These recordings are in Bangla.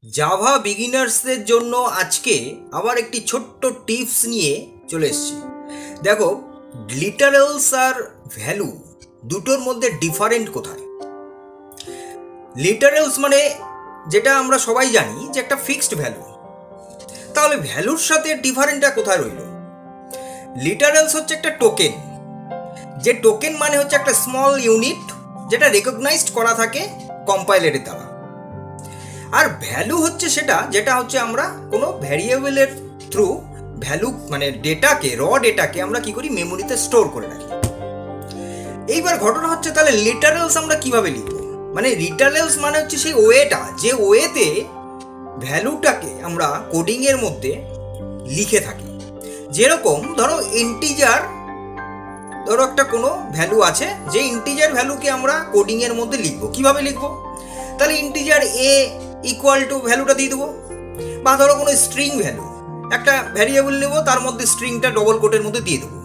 জাভা বিগিনার্সদের জন্য আজকে আবার একটি ছোট্ট টিপস নিয়ে চলে এসেছি। দেখো, লিটারেলস আর ভ্যালু দুটোর মধ্যে ডিফারেন্ট কোথায়? লিটারেলস মানে যেটা আমরা সবাই জানি যে একটা ফিক্সড ভ্যালু, তাহলে ভ্যালুর সাথে ডিফারেন্টটা কোথায় রইল? লিটারেলস হচ্ছে একটা টোকেন, যে টোকেন মানে হচ্ছে একটা স্মল ইউনিট যেটা রেকগনাইজড করা থাকে কম্পাইলারের দ্বারা। আর ভ্যালু হচ্ছে সেটা যেটা হচ্ছে আমরা কোনো ভ্যারিয়েবলের থ্রু ভ্যালু মানে ডেটাকে ডেটাকে আমরা কি করি, মেমোরিতে স্টোর করে রাখি। এইবার ঘটনা হচ্ছে তাহলে লিটারেলস আমরা কিভাবে লিখবো? মানে লিটারেলস মানে হচ্ছে সেই ওয়েটা, যে ওয়েতে ভ্যালুটাকে আমরা কোডিংয়ের মধ্যে লিখে থাকি। যেরকম ধরো ইন্টিজার, ধরো একটা কোনো ভ্যালু আছে, যে ইন্টিজার ভ্যালুকে আমরা কোডিংয়ের মধ্যে লিখবো। কিভাবে লিখবো? তাহলে ইন্টিজার এ ইকুয়াল টু ভ্যালুটা দিয়ে দেবো। বা ধরো কোনো স্ট্রিং ভ্যালু, একটা ভ্যারিয়েবল নেবো, তার মধ্যে স্ট্রিংটা ডবল কোটের মধ্যে দিয়ে দেবো।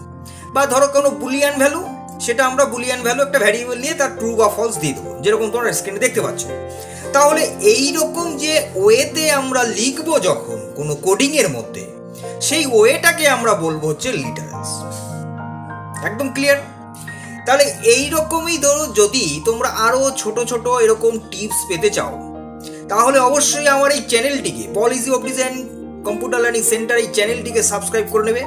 বা ধরো কোনো বুলিয়ান ভ্যালু, সেটা আমরা বুলিয়ান ভ্যালু একটা ভ্যারিয়েবল নিয়ে তার ট্রু বা ফলস দিয়ে দেবো, যেরকম তোমরা স্ক্রিনে দেখতে পাচ্ছ। তাহলে এই রকম যে ওয়েতে আমরা লিখবো যখন কোনো কোডিংয়ের মধ্যে, সেই ওয়েটাকে আমরা বলবো হচ্ছে লিটারেলস। একদম ক্লিয়ার? তাহলে এই রকমই ধরো, যদি তোমরা আরও ছোট ছোট এরকম টিপস পেতে চাও, তাহলে অবশ্যই আমার এই চ্যানেলটিকে, Paul easy web design computer learning centre, এই চ্যানেলটিকে সাবস্ক্রাইব করে নেবে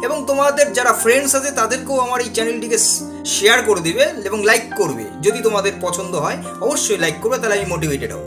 এবং তোমাদের যারা ফ্রেন্ডস আছে তাদেরকেও আমার এই চ্যানেলটিকে শেয়ার করে দিবে এবং লাইক করবে। যদি তোমাদের পছন্দ হয় অবশ্যই লাইক করবে, তাহলে আমি মোটিভেটেড হব।